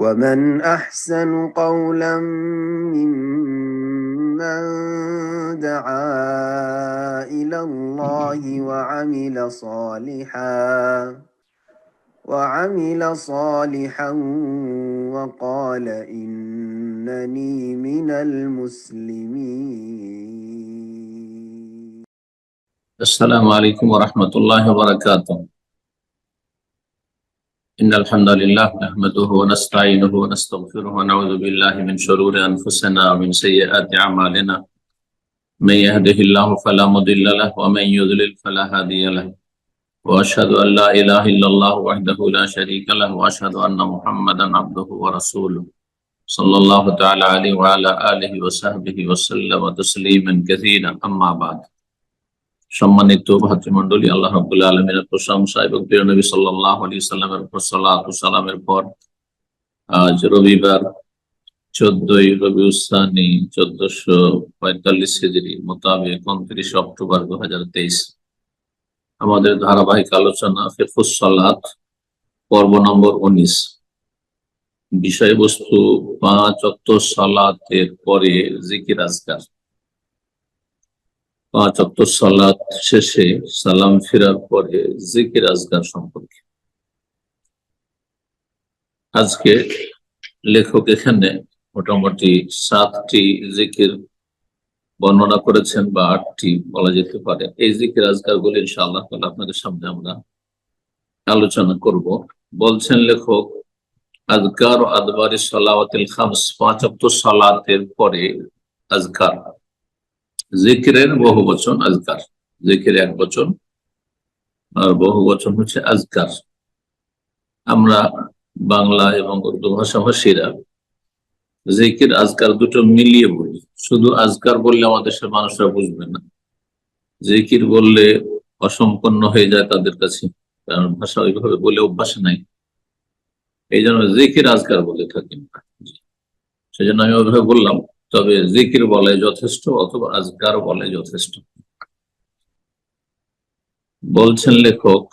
ومن أحسن قولا ممن دعا إلى الله وعمل صالحا وقال إنني من المسلمين. السلام عليكم ورحمة الله وبركاته. إن الحمد لله نحمده ونستعينه ونستغفره ونعوذ بالله من شرور أنفسنا ومن سيئات أعمالنا. من يهده الله فلا مضل له ومن يضلل فلا هادي له. وأشهد أن لا إله إلا الله وحده لا شريك له وأشهد أن محمدا عبده ورسوله صلى الله تعالى عليه وعلى آله وصحبه وسلم تسليما كثيرا. أما بعد. সম্মানিত ভাতৃমণ্ডলী, আল্লাহ রাব্বুল আলামিনের প্রশংসা এবং প্রিয় নবী সাল্লাল্লাহু আলাইহি সাল্লামের উপর সালাত ও সালামের পর আজ রবিবার 14ই রবিউল সানি 1445 হিজরি মোতাবেক 29 অক্টোবর 2023 আমাদের ধারাবাহিক আলোচনা ফিকহুস সালাত পর্ব নম্বর 19। বিষয়বস্তু 5 ওয়াক্ত সালাতের পরে জিকির আজকার। 5 ওয়াক্ত সালাত শেষে সালাম ফেরার পরে জিকির আজকার সম্পর্কে আজকে লেখক এখানে মোটামুটি 7টি জিকির বর্ণনা করেছেন, বা 8টি বলা যেতে পারে। এই জিকির আজকার গুলি ইনশাআল্লাহ তাআলা আপনাদের সামনে আমরা আলোচনা করব। বলছেন লেখক, আজকার ও আদবারি সালাওয়াতিল খামস, 5 ওয়াক্ত সালাতের পরে আজকার। জিকিরের বহু বচন আজকার, জিকির এক বচন আর বহু বচন হচ্ছে আজকার। আমরা বাংলা এবং উর্দু ভাষাভাষীরা জিকির আজকার দুটো মিলিয়ে বলি। শুধু আজকার বললে আমাদের সব মানুষরা বুঝবে না, জিকির বললে অসম্পন্ন হয়ে যায় তাদের কাছে, কারণ ভাষা ওইভাবে বলে অভ্যাস নাই। এই জন্য জিকির আজকার বলে থাকেন, সেজন্য আমি ওইভাবে বললাম। তবে জিকির বলে যথেষ্ট, অথবা আজকার বলে যথেষ্ট। বলছেন লেখক,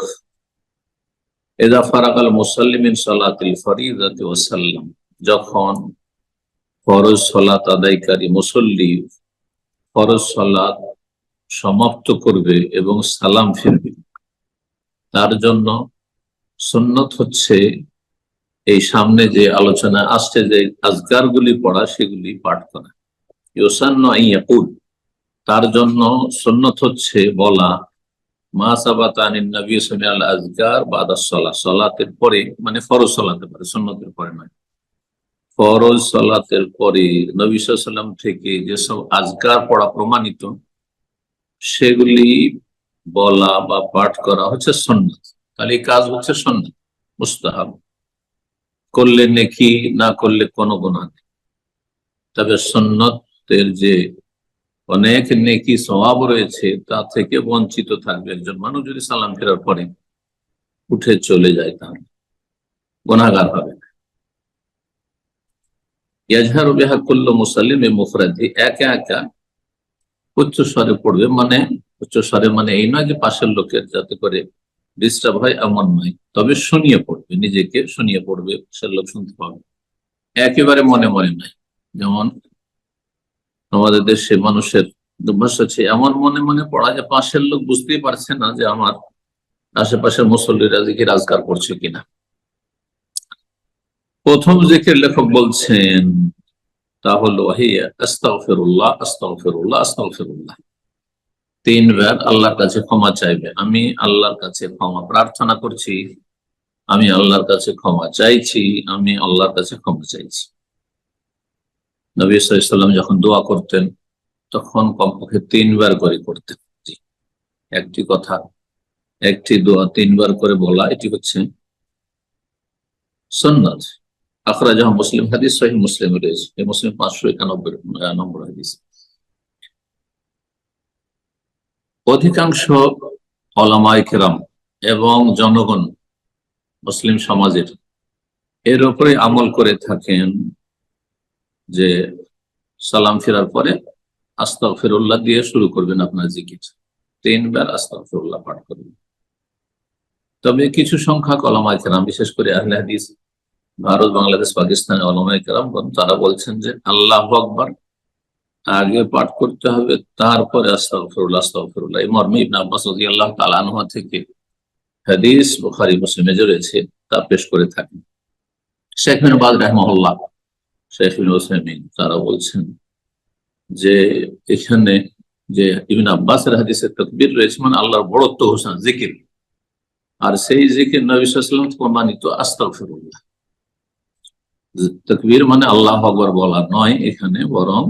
ইযা ফারাগাল মুসাল্লি মিন সালাতিল ফরিদাতি ওয়া সাল্লাম, যখন ফরজ সালাত আদায়কারী মুসল্লি ফরজ সালাত সমাপ্ত করবে এবং সালাম ফিরবে, তার জন্য সুন্নত হচ্ছে এই সামনে যে আলোচনা আসছে যে আজকার গুলি পড়া, সেগুলি পাঠ করা। ইউসান্নু আন ইয়াকুল, তার জন্য সুন্নত হচ্ছে বলা, মা সাবাতা আনিন নবী সাল্লাল্লাহু আলাইহি আজকার বাদাস সালাত, সালাতের পরে, মানে ফরজ সালাতের পরে, সুন্নতের পরে নয়। ফরজ সালাতের পরে নবী সাল্লাল্লাহু আলাইহি ওয়াসাল্লাম থেকে যেসব আজকার পড়া প্রমাণিত, সেগুলি বলা বা পাঠ করা হচ্ছে সুন্নাত। তাহলে এই কাজ হচ্ছে সুন্নাত, মুস্তাহাব। করলে নেকি, না করলে কোনো গুনাহ নেই। তবে সুন্নতের যে অনেক নেকি সওয়াব রয়েছে, তা থেকে বঞ্চিত থাকবে একজন মানুষ যদি সালাম ফেরার পরে উঠে চলে যায়, তাহলে গুনাহগার হবে না। ইয়াজহারু বিহা কুল্লু মুসাল্লিম মুফরাদি, একা একা উচ্চ স্বরে পড়বে। মানে উচ্চ স্বরে মানে এই নয় যে পাশের লোকের যাতে করে ডিস্টার্ব হয়, এমন নয়। তবে শুনিয়ে পড়বে, নিজেকে শুনিয়ে পড়বে, পাশের লোক শুনতে পাবে। একেবারে মনে মনে নাই, যেমন আমাদের দেশে মানুষের অভ্যাস আছে এমন মনে মনে পড়া যে পাশের লোক বুঝতেই পারছে না যে আমার আশেপাশের মুসল্লিরা জিকির আজকার করছে কিনা। প্রথম জিকির লেখক বলছেন তা হলো হিয়া আস্তাগফিরুল্লাহ আস্তাগফিরুল্লাহ আস্তাগফিরুল্লাহ। 3 বার আল্লাহর কাছে ক্ষমা চাইবে। আমি আল্লাহর কাছে ক্ষমা প্রার্থনা করছি, আমি আল্লাহর কাছে ক্ষমা চাইছি, আমি আল্লাহর কাছে ক্ষমা চাইছি। নবী সাল্লাল্লাহু আলাইহি ওয়াসাল্লাম যখন দোয়া করতেন তখন কমপক্ষে 3 বার করে করতেন। একটি কথা, একটি দোয়া 3 বার করে বলা, এটি হচ্ছে সুন্নাত। আখরাজাহু মুসলিম, হাদিস সহিহ মুসলিমে রয়েছে। এই মুসলিম 591 নম্বর হাদিস। অধিকাংশ উলামায়ে কেরাম এবং জনগণ মুসলিম সমাজের এর উপরে আমল করে থাকেন যে সালাম ফেরার পরে আস্তাগফিরুল্লাহ দিয়ে শুরু করবেন আপনার জিকির। 3 বার আস্তাগফিরুল্লাহ পাঠ করবেন। তবে কিছু সংখ্যক উলামায়ে কেরাম, বিশেষ করে আহলে হাদিস ভারত, বাংলাদেশ, পাকিস্তানের ওলামায়ে কেরাম তারা বলছেন যে আল্লাহু আকবার আগে পাঠ করতে হবে, তারপরে আস্তাগফিরুল্লাহ আস্তাগফিরুল্লাহ। এই মর্মে ইবনে আব্বাস রাদিয়াল্লাহু তাআলা আনহু থেকে হাদিস বুখারী মুসলিমে যে রয়েছে তা পেশ করে থাকেন। শেখ বিন বাজ রাহিমাহুল্লাহ, শেখ বিন উসাইমিন তারা বলছেন যে এখানে যে ইবনে আব্বাসের হাদিসে তাকবীর রয়েছে মানে আল্লাহর বড়ত্ব ঘোষণা, জিকির, আর সেই জিকির নবী সাল্লাল্লাহু আলাইহি ওয়াসাল্লাম প্রমাণিত আস্তাগফিরুল্লাহ। তাকবীর মানে আল্লাহু আকবার বলা নয় এখানে, বরং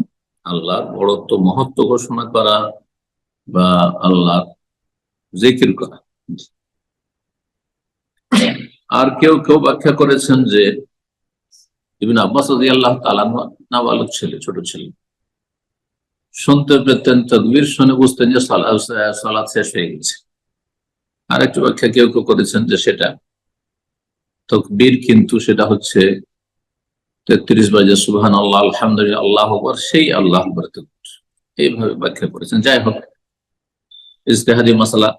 আল্লাহর বড়ত্ব মহত্ব ঘোষণা করা বা আল্লাহর জিকির করা। আর কেউ কেউ ব্যাখ্যা করেছেন যে ইবনে আব্বাস রাদিয়াল্লাহু তাআলা নাবালক ছেলে, ছোট ছেলে, শুনতে পেতেন তাকবীর শুনে বুঝতেন যে সালাত শেষ হয়ে গেছে। আর একটু ব্যাখ্যা কেউ কেউ করেছেন যে সেটা তাকবীর, কিন্তু সেটা হচ্ছে 33 বার যে সুবহানাল্লাহ আলহামদুলিল্লাহ আল্লাহু আকবার, সেই আল্লাহু আকবার তাকবীর, এইভাবে ব্যাখ্যা করেছেন। যাই হোক, ইজতিহাদি মাসালা,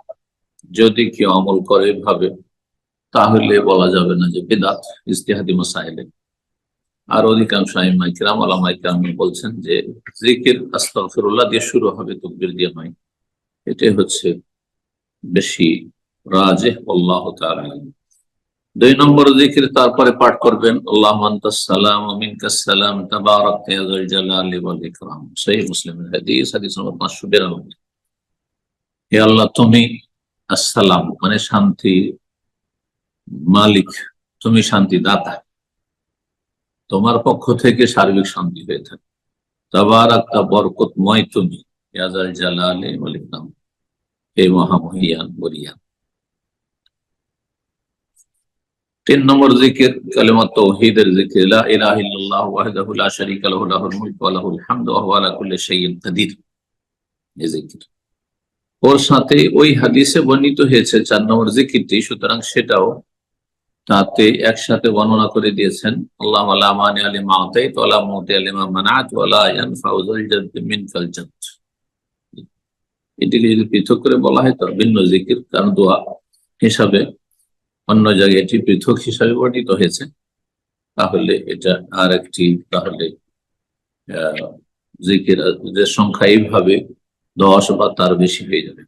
যদি কেউ আমল করে এভাবে তাহলে বলা যাবে না যে বিদআত ইজতিহাদি মাসাইলে। আর অধিকাংশ আইম্মায়ে কিরাম, ওলামায়ে কিরাম বলছেন যে জিকির আস্তাগফিরুল্লাহ দিয়ে শুরু হবে, তাকবীর দিয়ে নয়। এটাই হচ্ছে বেশি রাজিহ, আল্লাহু তাআলা। 2 নম্বর জিকির তারপরে পাঠ করবেন আল্লাহুম্মা আনতাস সালাম ওয়া মিনকাস সালাম তাবারাকতা ইয়া যাল জালালি ওয়াল ইকরাম। সহিহ মুসলিমের হাদিস, হাদিস নম্বর 592। হে আল্লাহ, তুমি আসসালাম মানে শান্তি মালিক, তুমি শান্তি দাতা, তোমার পক্ষ থেকে সার্বিক শান্তি হয়ে থাকে। তাবারাকতা বরকতময় তুমি, ইয়া যাল জালালি ওয়াল ইকরাম, হে মহামহিয়ান বরিয়ান। 3 নম্বর জিকির কালিমাত তাওহীদের জিকির, লা ইলাহা ইল্লাল্লাহু ওয়াহদাহু লা শারীকা লাহু লাহুল মুলকু ওয়া লাহুল হামদু ওয়া হুয়া আলা কুল্লি শাইইন কাদির। এই জিকির ওর সাথে ওই হাদিসে বর্ণিত হয়েছে 4 নম্বর জিকিরটি, সুতরাং সেটাও তাতে একসাথে বর্ণনা করে দিয়েছেন। আল্লাহুম্মা লা মানিআ লিমা আতাইতা ওয়া লা মুতিআ লিমা মানা'ত ওয়া লা ইয়ানফা'ু যাল জাদ্দি মিনকাল জাদ। এটিকে যদি পৃথক করে বলা হয় তো ভিন্ন জিকির, কারণ দোয়া হিসাবে অন্য জায়গায় এটি পৃথক হিসাবে বর্ণিত হয়েছে, তাহলে এটা আর একটি, তাহলে জিকির যে সংখ্যা এইভাবে 10 বা তার বেশি হয়ে যাবে।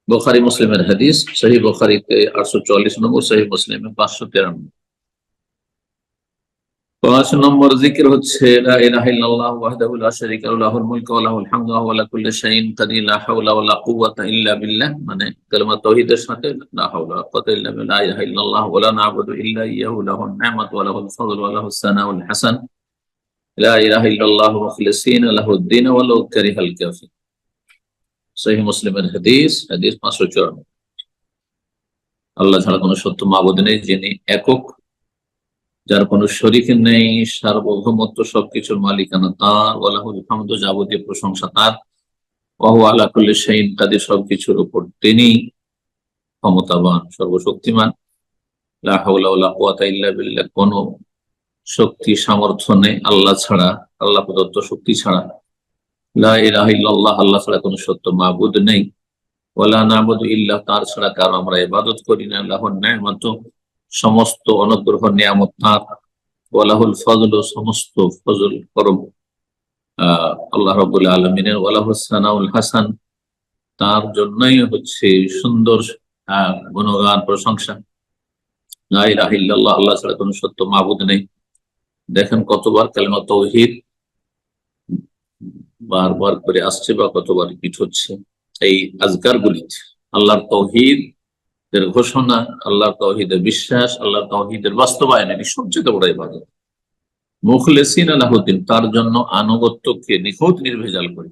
বুখারী মুসলিমের হাদিস, সহিহ বুখারীতে 844 নম্বর, সহিহ মুসলিমে 593। 5 নম্বর জিকির হচ্ছে লা ইলাহা ইল্লাল্লাহু ওয়াহদাহু লা শারীকা লাহু লাহুল মুলকু ওয়া লাহুল হামদু ওয়া হুয়া আলা কুল্লি শাইইন কাদির, লা হাওলা ওয়া লা কুওয়াতা ইল্লা বিল্লাহ, মানে কালিমা তাওহীদের সাথে লা হাওলা ওয়া লা কুওয়াতা ইল্লা বিল্লাহ, লা ইলাহা ইল্লাল্লাহু ওয়া লা না'বুদু ইল্লা ইয়্যাহু লাহুন নি'মাতু ওয়া লাহুল ফাদলু ওয়া লাহুস সানাউল হাসান, লা ইলাহা ইল্লাল্লাহু মুখলিসিনা লাহুদ-দীন ওয়া লাউ কারিহাল কাফিরুন। সহিহ মুসলিমের হাদিস, হাদিস 554। আল্লাহ ছাড়া কোনো সত্য মাবুদ নেই, যিনি একক, যার কোনো শরীক নেই, সার্বভৌমত্ব, সবকিছুর মালিকানা তার, ওয়া লাহুল হামদু, যাবতীয় প্রশংসা তার, ওয়া হুয়া আলা কুল্লি শাইইন কাদির, সবকিছুর উপর তিনি ক্ষমতাবান, সর্বশক্তিমান। লা হাওলা ওয়া লা কুওয়াতা ইল্লা বিল্লাহ, কোনো শক্তি সামর্থ্য নেই আল্লাহ ছাড়া, আল্লাহ প্রদত্ত শক্তি ছাড়া। লা ইলাহা ইল্লাল্লাহ, আল্লাহ ছাড়া কোনো সত্য মাবুদ নেই। ওয়া লা না'বুদু ইল্লাহ, তার ছাড়া কারো আমরা ইবাদত করি না। লাহুন নি'মাতু, সমস্ত অনুগ্রহ নিয়ামত তার। ওয়া লাহুল ফাদলু, সমস্ত ফজল করম আল্লাহ রাব্বুল আলামিনের। ওয়া লাহুস সানাউল হাসান, তার জন্যই হচ্ছে সুন্দর গুণগান, প্রশংসা। লা ইলাহা ইল্লাল্লাহ, আল্লাহ ছাড়া কোনো সত্য মাবুদ নেই। দেখেন কতবার কালিমা তাওহীদ বারবার করে আসছে বা কতবার রিপিট হচ্ছে এই আজকার গুলিতে। আল্লাহর তাওহীদ এর ঘোষণা, আল্লাহর তাওহীদের বিশ্বাস, আল্লাহর তাওহীদের বাস্তবায়ন, এটি সবচেয়ে বড় ইবাদত। মুখলিসিনা লাহুদ্দিন, তার জন্য আনুগত্যকে নিখুঁত নির্ভেজাল করে।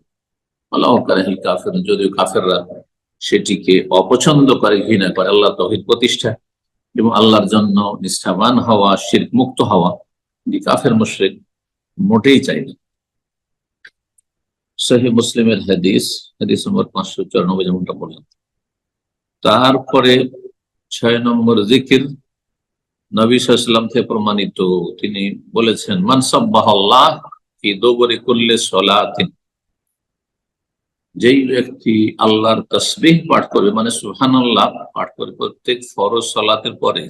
আল্লাহু কারিহাল কাফিরুন, যদিও কাফেররা সেটিকে অপছন্দ করে, ঘৃণা করে। আল্লাহ তাওহীদ প্রতিষ্ঠা এবং আল্লাহর জন্য নিষ্ঠাবান হওয়া, শিরক মুক্ত হওয়া, কাফের মুশরিক মোটেই চাই না। সহিহ মুসলিমের হাদিস, হাদিস নম্বর 594, যেমনটা বললাম। তারপরে 6 নম্বর জিকির নবী সাল্লাল্লাহু আলাইহি ওয়াসাল্লাম থেকে প্রমাণিত, তিনি বলেছেন মান সাব্বাহাল্লাহ ফি দুবুরি কুল্লি সালাতিন, যেই ব্যক্তি আল্লাহর তাসবিহ পাঠ করবে, মানে সুবহানাল্লাহ পাঠ করে প্রত্যেক ফরজ সালাতের পরে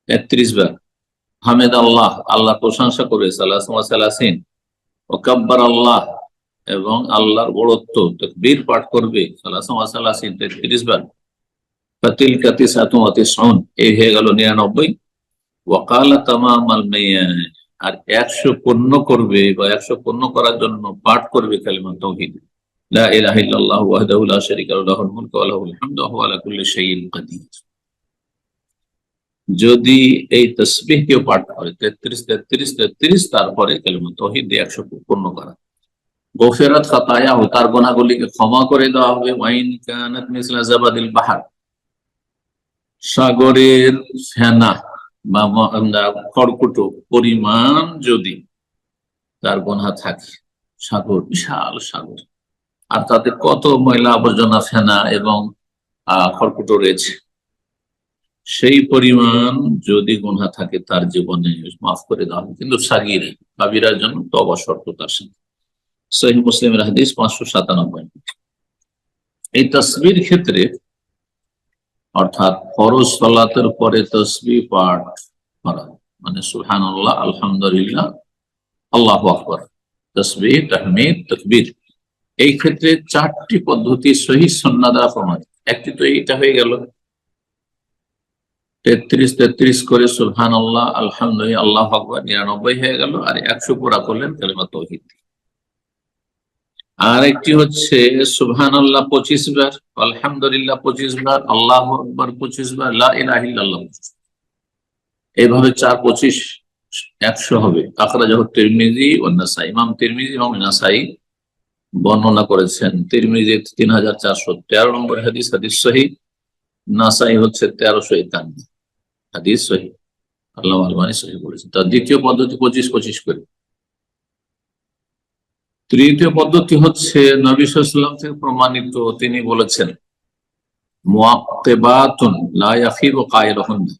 33 বার, হামেদ আল্লাহ, আল্লাহ প্রশংসা করে 33, ও কাব্বার আল্লাহ, এবং আল্লাহর বড়ত্ব তাকবীর পাঠ করবে 33 বার, ফাতিলকা তিসআতুন ওয়া তিসউন, এই হয়ে গেল 99। ওয়াকালা তামামাল মিয়ান, আর 100 পূর্ণ করবে বা 100 পূর্ণ করার জন্য পাঠ করবে কালিমা তাওহীদ, লা ইলাহা ইল্লাল্লাহু ওয়াহদাহু লা শারীকা লাহু লাহুল মুলকু ওয়া লাহুল হামদু ওয়া হুয়া আলা কুল্লি শাইইন কাদির। যদি এই তাসবিহ কেউ পাঠ করে 33 33 33, তারপরে কালিমা তাওহীদ দিয়ে 100 পূর্ণ করা, গফিরাত খাতায়াহু, তার গুনাহগুলিকে ক্ষমা করে দেওয়া হবে, ওয়াইন কানাত মিসলা জাবাদিল বাহর, সাগরের ফেনা বা খড়কুটো পরিমাণ যদি তার গুনাহ থাকে, সাগর, বিশাল সাগর, আর তাতে কত ময়লা আবর্জনা ফেনা এবং খড়কুটো রয়েছে, সেই পরিমাণ যদি গুনাহ থাকে তার জীবনে, মাফ করে দেওয়া হবে। কিন্তু সাগীরা, কাবীরার জন্য তওবা শর্ত তার সাথে। সহিহ মুসলিমের হাদিস 597। এই তাসবিহর ক্ষেত্রে, অর্থাৎ ফরজ সালাতের পরে তাসবিহ পাঠ করা, মানে সুবহানাল্লাহ, আলহামদুলিল্লাহ, আল্লাহু আকবার, তাসবিহ, তাহমিদ, তাকবীর, এই ক্ষেত্রে 4টি পদ্ধতি সহিহ সুন্নাহ দ্বারা প্রমাণিত। একটি তো এইটা হয়ে গেল, 33 33 করে সুবহানাল্লাহ, আলহামদুলিল্লাহ, আল্লাহু আকবার 99 হয়ে গেল, আর 100 পুরা করলেন কালিমা তাওহীদ। আর একটি হচ্ছে সুবহানাল্লাহ 25 বার, আলহামদুলিল্লাহ 25 বার, আল্লাহু আকবার 25 বার, লা ইলাহা ইল্লাল্লাহ, এইভাবে 4 25 100 হবে। আখরাজাহু তিরমিজি ও নাসাই, ইমাম তিরমিজি এবং নাসাই বর্ণনা করেছেন। তিরমিজি 3413 নম্বর হাদিস, হাদিস সহিহ। নাসাই হচ্ছে 1351 হাদিস সহিহ, আল্লামা আলবানী সহিহ বলেছেন। তার দ্বিতীয় পদ্ধতি 25 25 করে। তৃতীয় পদ্ধতি হচ্ছে নবী সাল্লাল্লাহু আলাইহি ওয়াসাল্লাম থেকে প্রমাণিত, তিনি বলেছেন মুআক্কিবাতুন লা ইয়াখিবু কায়রুহুন্না,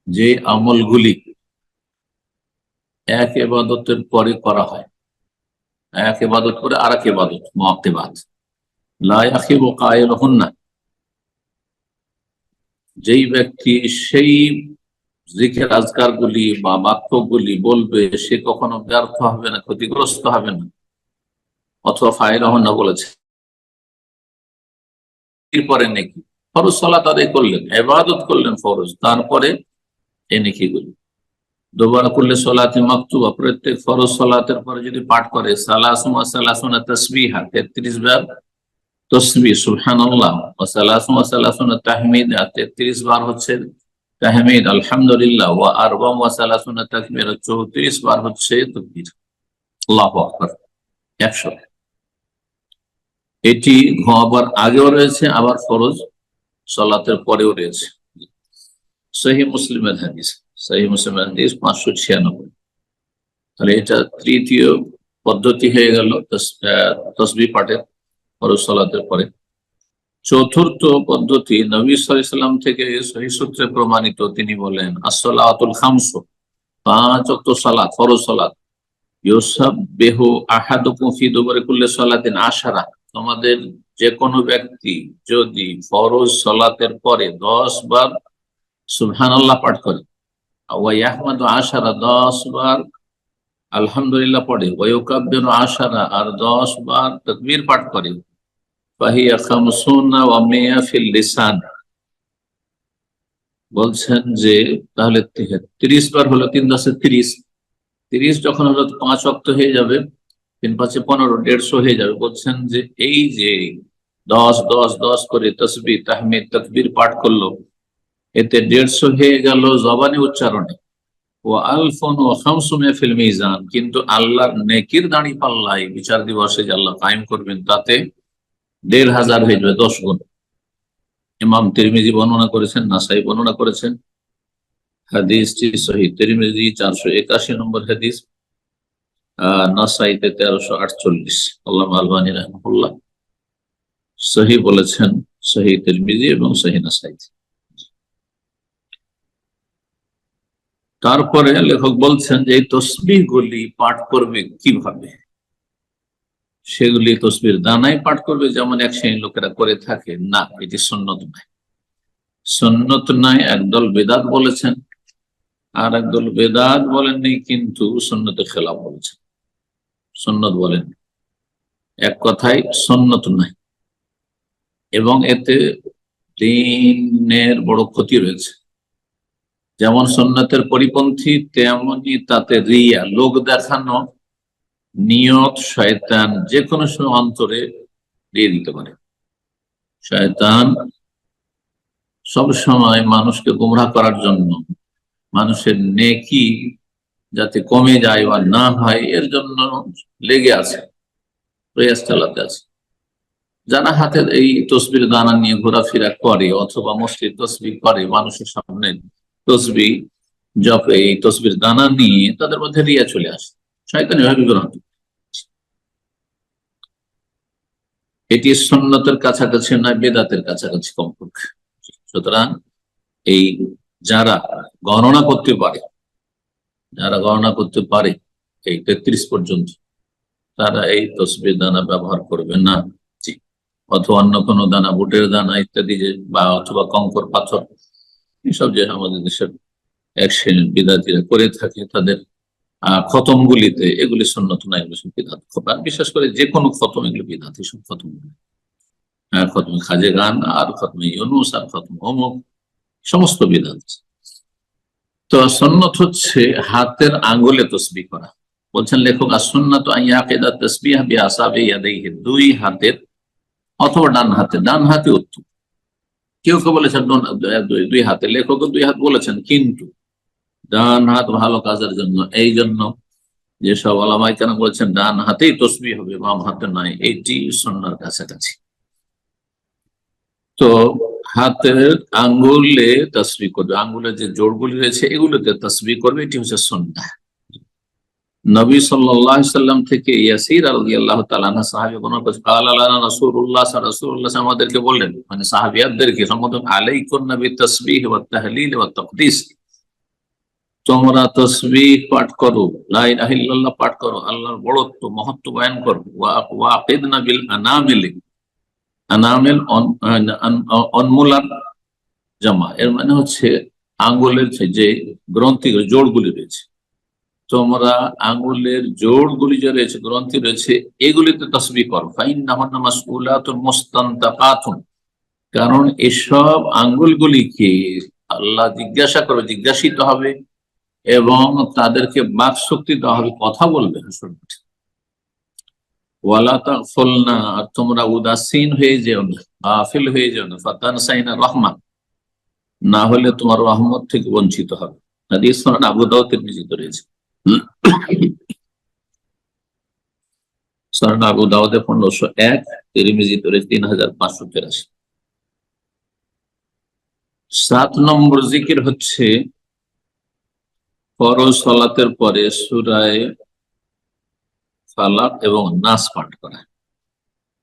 যে আমলগুলি এক ইবাদতের পরে করা হয়, এক ইবাদত করে আরেক ইবাদত, মুআক্কিবাত, লা ইয়াখিবু কায়রুহুন্না, যেই ব্যক্তি সেই জিকির আজকার গুলি বা বাক্যগুলি বলবে সে কখনো ব্যর্থ হবে না, ক্ষতিগ্রস্ত হবে না। অথবা ফায়রাহুন্না বলেছে, এরপরে নেকি, ফরজ সালাত আদায় করলেন, ইবাদত করলেন ফরজ, তারপরে এই নেকিগুলি দুবার করলে সালাতে মাকতুবা, প্রত্যেক ফরজ সালাতের পরে যদি পাঠ করে সালাসুনা তাসবিহা, 33 বার তাসবিহ সুবহানাল্লাহ, ওয়া সালাসুনা তাহমিদা, 33 বার হচ্ছে তাহমিদ, আলহামদুলিল্লাহ, ওয়া আরবাম ওয়া সালাসুনা তাকবীরা, 34 বার হচ্ছে তাকবীর, আল্লাহু আকবার, 100। এটি ঘুমাবার আগেও রয়েছে, আবার ফরজ সালাতের পরেও রয়েছে। সহিহ মুসলিমের হাদিস, সহিহ মুসলিমের হাদিস 596। তাহলে এটা তৃতীয় পদ্ধতি হয়ে গেল তাসবিহ পাঠের ফরজ সালাতের পরে। চতুর্থ পদ্ধতি নবী সাল্লাল্লাহু আলাইহি ওয়াসাল্লাম থেকে সহিহ সূত্রে প্রমাণিত, তিনি বলেন as-সালাতুল খামসু, 5 ওয়াক্ত সালাত, ফরজ সালাত, ইউসাব্বিহু আহাদুকুম ফি দুবুরি কুল্লি সালাতিন 10, তোমাদের যে কোনো ব্যক্তি যদি ফরজ সালাতের পরে 10 বার সুবহানাল্লাহ পাঠ করে, ওয়া ইয়াহমাদু 10, 10 বার আলহামদুলিল্লাহ পড়ে, ওয়া ইউকাব্বিরু 10, আর 10 বার তাকবীর পাঠ করে, ফাহিয়া খামসুনা ওয়া মিয়া ফিল লিসান, বলছেন যে তাহলে 30 বার হলো, 3 10 30, 30 যখন হলো 5 ওয়াক্ত হয়ে যাবে, 3 5 15, 150 হয়ে যাবে। বলছেন যে এই যে 10 10 10 করে তাসবিহ, তাহমিদ, তাকবীর পাঠ করলো, এতে 150 হয়ে গেল জবানে উচ্চারণে, ও আলফুন ওয়া খামসুমিয়া ফিল মিজান, কিন্তু আল্লাহর নেকির দাঁড়ি পাল্লায় বিচার দিবসে যে আল্লাহ কায়েম করবেন, তাতে 1500 হয়ে যাবে, 10 গুণ। ইমাম তিরমিজি বর্ণনা করেছেন, নাসাই বর্ণনা করেছেন, হাদিসটি সহিহ। তিরমিজি 481 নম্বর হাদিস, নাসাইতে 1348। আল্লামা আলবানী রাহিমাহুল্লাহ সহিহ বলেছেন, সহিহ তিরমিজি এবং সহিহ নাসাই। তারপরে লেখক বলছেন যে এই তসবিহ গুলি পাঠ করবে কিভাবে। সেগুলি তসবির দানায় পাঠ করবে, যেমন এক শ্রেণীর লোকেরা করে থাকে। না, এটি সুন্নত নয়, সুন্নত নয়। একদল বেদাত বলেছেন, আর একদল বেদাত বলেননি, কিন্তু সুন্নতের খেলাফ বলেছেন, সুন্নত বলেন। এক কথায় সুন্নত নয়, এবং এতে দিনের বড় ক্ষতি রয়েছে। যেমন সুন্নতের পরিপন্থী, তেমনি তাতে রিয়া, লোক দেখানো, নিয়ত, শয়তান যে কোনো সময় অন্তরে দিয়ে দিতে পারে। শয়তান সব সময় মানুষকে গুমরাহ করার জন্য, মানুষের নেকি যাতে কমে যায় বা না হয় এর জন্য লেগে আছে, প্রয়াস চালাতে আছে। যারা হাতে এই তসবির দানা নিয়ে ঘোরাফেরা করে অথবা মসজিদ তসবির করে, মানুষের সামনে তসবি জপে এই তসবির দানা নিয়ে, তাদের মধ্যে রিয়া চলে আসে, শয়তানি ভাবে বিভ্রান্ত। এটি সুন্নতের কাছাকাছি নয়, বেদাতের কাছাকাছি কমপক্ষে। সুতরাং এই যারা গণনা করতে পারে, যারা গণনা করতে পারে এই 33 পর্যন্ত, তারা এই তসবির দানা ব্যবহার করবে না। অথবা অন্য কোনো দানা, বুটের দানা ইত্যাদি, বা অথবা কঙ্কর পাথর, এসব যে আমাদের দেশের এক শ্রেণীর বিদ্যার্থীরা করে থাকে তাদের খতম গুলিতে, এগুলি সুন্নত না, এগুলো সব বিদআত। বিশেষ করে যে কোনো খতম, এগুলো বিদআত। সব খতম গুলি, খতমে খাজে গান, আর খতমে ইউনুস, আর খতম অমুক, সমস্ত বিদআত। তো সুন্নত হচ্ছে হাতের আঙ্গুলে তসবিহ করা। বলছেন লেখক, as-sunnatu an yaqida tasbih bi asabi yadayhi, দুই হাতের অথবা ডান হাতে, ডান হাতে উত্তম। কেউ কেউ বলেছেন দুই হাতে, লেখক দুই হাত বলেছেন, কিন্তু ডান হাত ভালো কাজের জন্য, এই জন্য যেসব ওলামায়ে কেরাম বলেছেন ডান হাতেই তসবিহ হবে, বাম হাতে নয়, এটি সুন্নাহর কাছাকাছি। তো হাতের আঙ্গুলে তসবিহ করবে, আঙ্গুলের যে জোড়গুলি রয়েছে এগুলোতে তসবিহ করবে, এটি হচ্ছে সুন্নাহ। নবী সাল্লাল্লাহু আলাইহি সাল্লাম থেকে ইয়াসির রাদিয়াল্লাহু তাআলা আনহু সাহাবী বর্ণনা করেছেন, ক্বালা লানা রাসূলুল্লাহ সাল্লাল্লাহু আমাদেরকে বললেন, মানে সাহাবিয়াতদেরকে সম্বোধন, আলাইকুম নবী তাসবিহ ওয়া তাহলিল ওয়া তাকদিস, তোমরা তসবিহ পাঠ করো, লা ইলাহা ইল্লাল্লাহ পাঠ করো, আল্লাহর বড়ত্ব মহত্ব বয়ান করো, ওয়া আকিদনা বিল আনামিল, আনামিল অনমুলার জামা, এর মানে হচ্ছে আঙ্গুলের যে গ্রন্থি, জোড়গুলি রয়েছে, তোমরা আঙ্গুলের জোড়গুলি যে রয়েছে, গ্রন্থি রয়েছে, এগুলিতে তসবিহ করো। ফাইন্নাহুন্না মাসউলাতুন মুস্তানতাকাতুন, কারণ এসব আঙ্গুলগুলিকে আল্লাহ জিজ্ঞাসা করবে, জিজ্ঞাসিত হবে, এবং তাদেরকে বাক শক্তি দেওয়া হবে, কথা বলবে হাসর মাঠে। ওয়ালা তাগফুলনা, আর তোমরা উদাসীন হয়ে যেও না, গাফিল হয়ে যেও না, ফাতানসাইনা রাহমা, না হলে তোমার রহমত থেকে বঞ্চিত হবে। হাদিস সুনান আবু দাউদ তিরমিজিতে রয়েছে। সুনান আবু দাউদে 1501, তিরমিজিতে রয়েছে 3583। 7 নম্বর জিকির হচ্ছে ফরজ সালাতের পরে সূরা ফালাক এবং নাস পাঠ করা।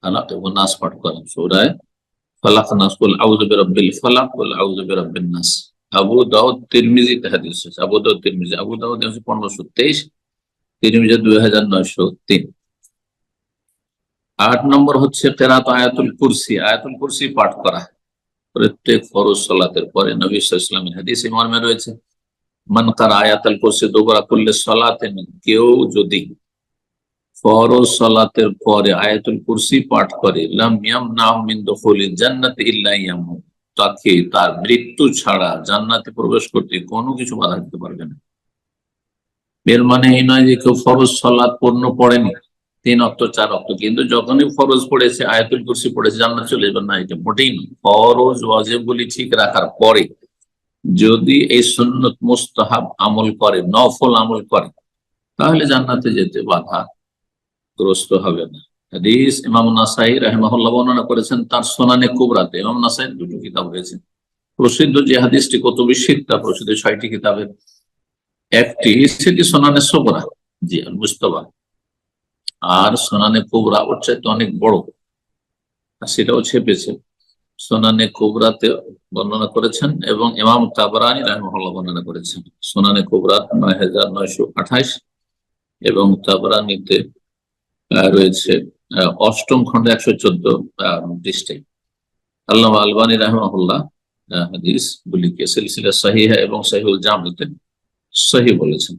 ফালাক এবং নাস পাঠ করা, সূরা ফালাক, নাস, কুল আউযু বিরাব্বিল ফালাক, কুল আউযু বিরাব্বিন নাস। আবু দাউদ তিরমিজিতে হাদিস আছে, আবু দাউদ তিরমিজি, আবু দাউদ 1523, তিরমিজি 2903। 8 নম্বর হচ্ছে কিরাত আয়াতুল কুরসি, আয়াতুল কুরসি পাঠ করা প্রত্যেক ফরজ সালাতের পরে। নবী সাল্লাল্লাহু আলাইহি ওয়াসাল্লামের হাদিসে মর্মে রয়েছে, মান কারা আয়াতুল কুরসি দুবরা কুল্লি সালাতিন, কেউ যদি ফরজ সালাতের পরে আয়াতুল কুরসি পাঠ করে, লাম ইয়ামনাহু মিন দুখুলিল জান্নাতি ইল্লা ইয়ামু, তাকে তার মৃত্যু ছাড়া জান্নাতে প্রবেশ করতে কোনো কিছু বাধা দিতে পারবে না। এর মানে এই নয় যে কেউ ফরজ সালাত পূর্ণ পড়েনি, 3 ওয়াক্ত 4 ওয়াক্ত, কিন্তু যখনই ফরজ পড়েছে, আয়াতুল কুরসি পড়েছে, জান্নাত চলে যাবে না, এটা মোটেই নয়। ফরজ ওয়াজিবগুলি ঠিক রাখার পরে যদি এই সুন্নত মুস্তাহাব আমল করে, নফল আমল করে, তাহলে জান্নাতে যেতে বাধাগ্রস্ত হবে না। হাদিস ইমাম নাসাই রাহিমাহুল্লাহ বর্ণনা করেছেন তার সুনানে কুবরাতে। ইমাম নাসাইর 2টো কিতাব রয়েছে, প্রসিদ্ধ যে হাদিসটি কুতুবুশ সিত্তা, প্রসিদ্ধ 6টি কিতাবের একটি, সেটি সুনানে সুগরা, জি আল মুস্তাবা, আর সুনানে কুবরা ওর চাইতে অনেক বড়, সেটাও ছেপেছে। সুনানে কুবরাতে বর্ণনা করেছেন, এবং ইমাম তাবরানী রাহিমাহুল্লাহ বর্ণনা করেছেন। সুনানে কুবরা 9928, এবং তাবরানীতে রয়েছে অষ্টম খন্ড 114 পৃষ্ঠায় আল্লামা আলবানী রাহিমাহুল্লাহ হাদিস গুলিকে সিলসিলা সহিহ এবং সহিহুল জামিতে সহিহ বলেছেন।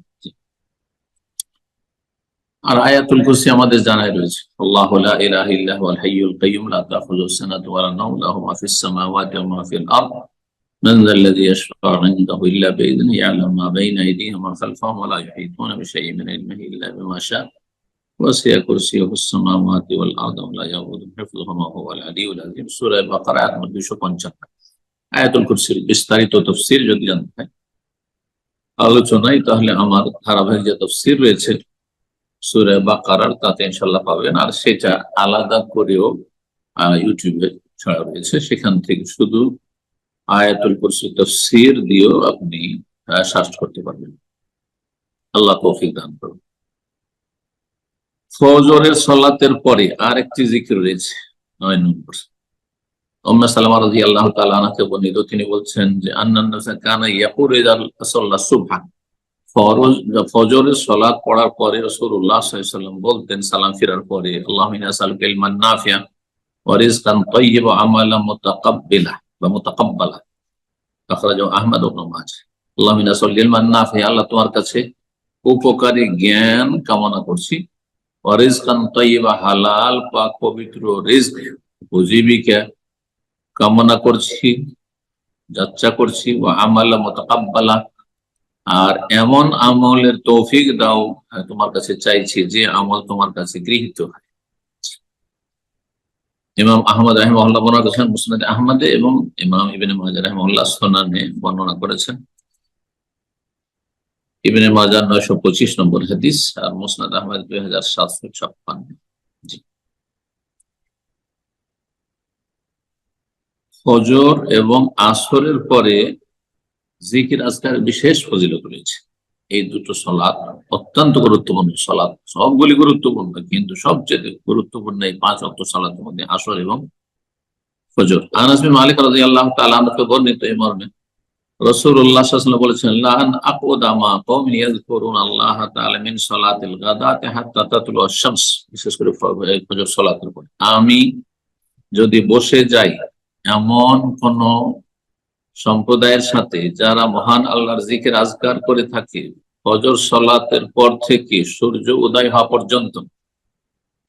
আর আয়াতুল কুরসি আমাদের জানাই রয়েছে, আল্লাহু লা ইলাহা ইল্লা হুয়াল হাইয়ুল কাইয়্যুম লা তাখুযুহু সিনাতুন ওয়া লা নাওম লাহু মা ফিস সামাওয়াতি ওয়া মা ফিল আরদ মান যাল্লাযী ইয়াশফা'ু 'ইনদাহু ইল্লা বিইذনিহি ইয়া'লামু মা বাইনা আইদিহিম ওয়া মা খালফাহুম ওয়া লা ইউহীতুনা বিশাইইন মিন ইলমিহি ইল্লা বিমা শা'a ওয়াসি'a কুরসিয়্যুহুস সামাওয়াতি ওয়াল আরদা ওয়া লা ইয়াউদুহু হিফযুহুমা ওয়া হুয়াল আলিয়্যুল আযীম। সূরা বাকারা আয়াত 255। আয়াতুল কুরসির বিস্তারিত তাফসীর যদি জানতে হয় আলোচনায়, তাহলে আমার ধারাবাহিক যে তাফসীর রয়েছে সূরা বাকারার, তাতে ইনশাআল্লাহ পাবেন। আর সেটা আলাদা করেও ইউটিউবে ছাড়া রয়েছে, সেখান থেকে শুধু আয়াতুল কুরসি তাফসীর দিয়েও আপনি সার্চ করতে পারবেন। আল্লাহ তৌফিক দান করুন। ফজরের সালাতের পরে আরেকটি জিকির রয়েছে 9 নম্বর। উম্মে সালামা রাদিয়াল্লাহু তাআলা আনহাকে বর্ণিত, তিনি বলছেন যে আন্নান নাসা কানা ইয়াকুলু ইযা সাল্লা সুবহা, ফজরের সালাত পড়ার পরে রাসূলুল্লাহ সাল্লাল্লাহু আলাইহি ওয়াসাল্লাম বলতেন সালাম ফিরার পরে, আল্লাহুম্মা ইন্নী আসআলুকা ইলমান নাফিআ ওয়া রিজকান তাইয়্যিবা ওয়া আমালান মুতাকাব্বিলা বা মুতাকাব্বালা, আখরাজাহু আহমদ ওয়া ইবনে মাজাহ। আল্লাহুম্মা ইন্নী আসআলুকা ইলমান নাফিআ, আল্লাহ তোমার কাছে উপকারী জ্ঞান কামনা করছি, ওয়া রিজকান তাইয়্যিবা, হালাল পাক পবিত্র রিজক উপজীবিকা কামনা করছি, যাচ্ছা করছি, ওয়া আমালা মুতাকাব্বালা, আর এমন আমলের তৌফিক দাও তোমার কাছে চাইছি যে আমল তোমার কাছে গৃহীত হয়। ইমাম আহমদ রাহিমাহুল্লাহ বর্ণনা করেছেন মুসনাদ আহমদে, এবং ইমাম ইবনে মাজাহ রাহিমাহুল্লাহ সুনানে বর্ণনা করেছেন। ইবনে মাজাহ 925 নম্বর হাদিস আর মুসনাদ আহমদ 2756। জি। ফজর এবং আসরের পরে জিকির আজকার বিশেষ ফজিলত রয়েছে। এই দুটো সালাত অত্যন্ত গুরুত্বপূর্ণ সালাত, সবগুলি গুরুত্বপূর্ণ, কিন্তু সবচেয়ে গুরুত্বপূর্ণ এই 5 ওয়াক্ত সালাতের মধ্যে আসর এবং ফজর। আনাস বিন মালিক রাদিয়াল্লাহু তাআলা আনহু বর্ণিত এই মর্মে রাসূলুল্লাহ সাল্লাল্লাহু আলাইহি ওয়াসাল্লাম বলেছেন, লা আন আকুদামা কওমিন ইয়াযকুরুন আল্লাহ তাআলা মিন সালাতিল গাদাতি হাত্তা তাতলু আশ-শামস, বিশেষ করে ফজর সালাতের পরে আমি যদি বসে যাই এমন কোন সম্প্রদায়ের সাথে যারা মহান আল্লাহর জিকির আজকার করে থাকে ফজর সালাতের পর থেকে সূর্য উদয় হওয়া পর্যন্ত,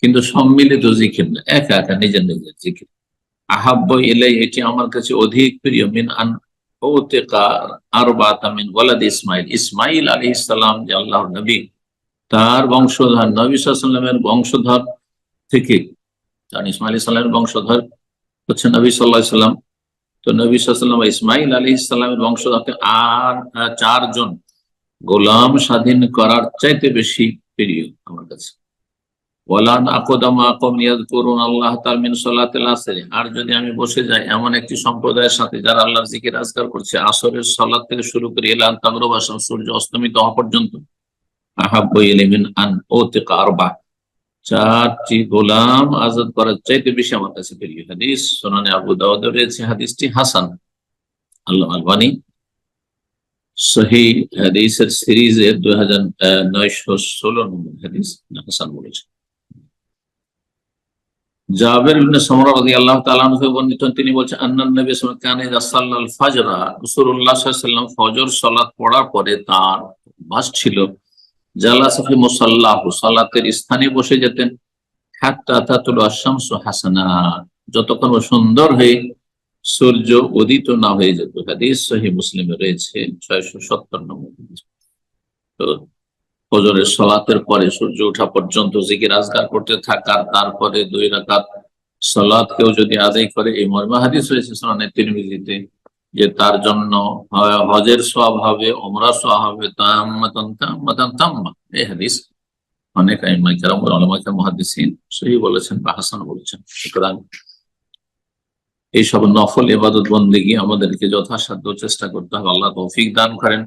কিন্তু সম্মিলিত জিকির না, একা একা নিজের নিজের জিকির, আহাব্ব ইলাই, এটি আমার কাছে অধিক প্রিয়, মিন আন উতিকা আরবাতা মিন ওয়ালাদ ইসমাইল, ইসমাইল আলাইহিস সালাম যে আল্লাহর নবী, তার বংশধর, নবী সাল্লাল্লাহু আলাইহি ওয়াসাল্লামের বংশধর থেকে, কারণ ইসমাইল আলাইহিস সালামের বংশধর হচ্ছে নবী সাল্লাল্লাহু আলাইহি ওয়াসাল্লাম, তো নবী সাল্লাল্লাহু আলাইহি ওয়াসাল্লাম ইসমাইল আলাইহিস সালামের বংশধর আর 4 জন গোলাম স্বাধীন করার চাইতে বেশি প্রিয় আমার কাছে। ওয়ালান আকদামা কওম ইয়াযকুরুন আল্লাহ তাআলা মিন সালাতিল আসর, আর যদি আমি বসে যাই এমন একটি সম্প্রদায়ের সাথে যারা আল্লাহর জিকির আজকার করছে আসরের সালাত থেকে শুরু করে ইলান তাগরুবা, সূর্য অস্তমিত হওয়া পর্যন্ত, আহাব্বু ইলাইহি মিন আন উতিকা আরবা, 4টি গোলাম আজাদ করার চাইতে বেশি আমার কাছে প্রিয়। হাদিস সুনানে আবু দাউদে রয়েছে, হাদিসটি হাসান। আল্লামা আলবানী সহিহ হাদিসের সিরিজের 2916 নম্বর হাদিস হাসান বলেছেন। জাবের ইবনে সামরা রাদিয়াল্লাহু তাআলা আনহু বর্ণিত, তিনি বলেছেন আন্নান নবী সাল্লাল্লাহু আলাইহি ওয়াসাল্লাম কানা ইযা সাল্লাল ফাজরা, রাসূলুল্লাহ সাল্লাল্লাহু আলাইহি ওয়াসাল্লাম ফজর সালাত পড়ার পরে তার অভ্যাস ছিল জালাসা ফি মুসাল্লাহু, সালাতের স্থানে বসে যেতেন, হাত্তা তাতুলু আশ-শামসু হাসানা, যতক্ষণ সুন্দর হয়ে সূর্য উদিত না হয়ে যেত। হাদিস সহিহ মুসলিমে রয়েছে 670 নম্বর। তো ফজরের সালাতের পরে সূর্য ওঠা পর্যন্ত জিকির আজকার করতে থাকার, তারপরে 2 রাকাত সালাত কেউ যদি আদায় করে, এই মর্মে হাদিস রয়েছে সুনানে তিরমিজিতে যে তার জন্য হজের সওয়াব হবে, উমরার সওয়াব হবে, তাম্মাতান তাম্মাতান তাম্মা। এই হাদিস অনেক আইম্মায়ে কেরাম উলামা মুহাদ্দিসিন সহিহ বলেছেন বা হাসান বলেছেন। সুতরাং এইসব নফল ইবাদত বন্দেগী আমাদেরকে যথাসাধ্য চেষ্টা করতে হবে, আল্লাহ তৌফিক দান করেন,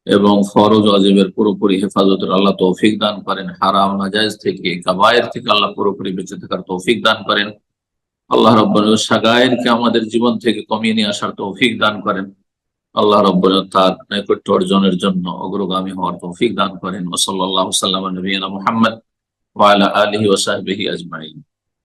এবং ফরজ ওয়াজিবের পুরোপুরি হেফাজতের আল্লাহ তৌফিক দান করেন, হারাম নাজায়েজ থেকে কাবায়ের থেকে আল্লাহ পুরোপুরি বেঁচে থাকার তৌফিক দান করেন, আল্লাহ রাব্বুল সাগায়েরকে আমাদের জীবন থেকে কমিয়ে নিয়ে আসার তৌফিক দান করেন, আল্লাহ রাব্বুল তার নৈকট্য অর্জনের জন্য অগ্রগামী হওয়ার তৌফিক দান করেন। ওয়া সাল্লাল্লাহু সাল্লাম আলা নবিয়িনা মুহাম্মদ ওয়া আলা আলিহি ওয়া সাহবিহি আজমাইন।